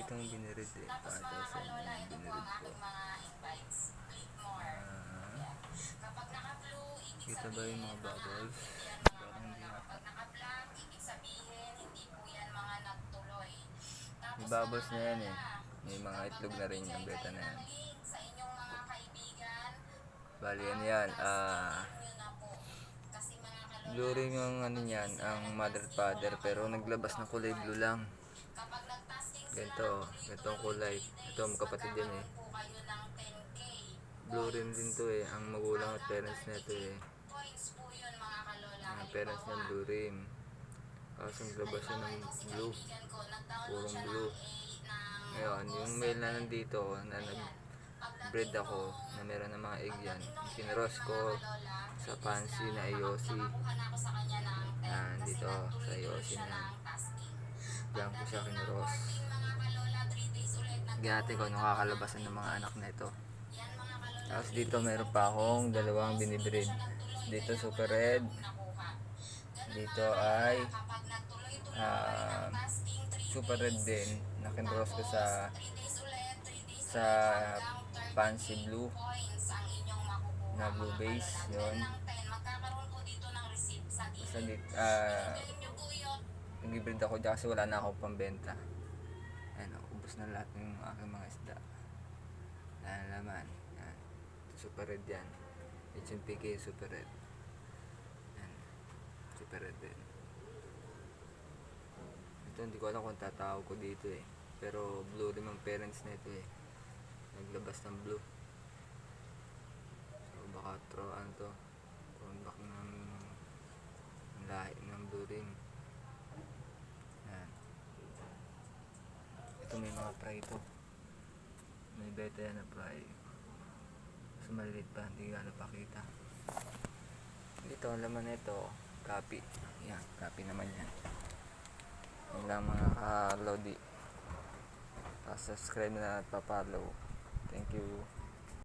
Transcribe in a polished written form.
itong binirid eh. Pakita ko sa inyo yung binirid ko. Kita ba yung mga bubbles? Parang hindi nga. May bubbles na yan eh. May mga itlog na rin yung beta na yan. Bali yan yan. Blue ring yung ano yan, ang mother at father, pero naglabas ng kulay blue lang. Ganito ang kulay. Ito magkapatid din eh. Blue ring din to eh. Ang magulang at parents na ito eh. Ang parents ng blue ring. Tapos naglabas siya ng blue. Purong blue. Ngayon, yung male na nandito na nag-breed ako na meron ng mga egg yan. Kinross ko sa fancy na Ayosi. Yan, dito sa Ayosi na yan. Diyan ko siya kinross. Ginati ko nakakalabasan ng mga anak na ito. Tapos dito meron pa akong dalawang binibreed. Dito super red. Dito ay super red din. Nakinross ko sa fancy blue na blue base. Yun. Basta dito nag-breed ako dyan kasi wala na akong pambenta. Ayan, ubos na lahat ng aking mga isda. Laman. Ayan. Super red yan. HNPK super red. Ayan. Super red din. Ito hindi ko alam kung tatawag ko dito eh. Pero blue rin ang parents na ito eh. Naglabas ng blue. So baka ano to. Turn back ng lahi ng blue ring. Ayan. Ito may mga fry ito. May beta yan na fry. Mas maliit pa, hindi gano'n pakita. Dito ang laman nito, copy. Yan, copy naman yan. Yan lang mga ka-lodi. Pa-subscribe na at pa-follow. Thank you.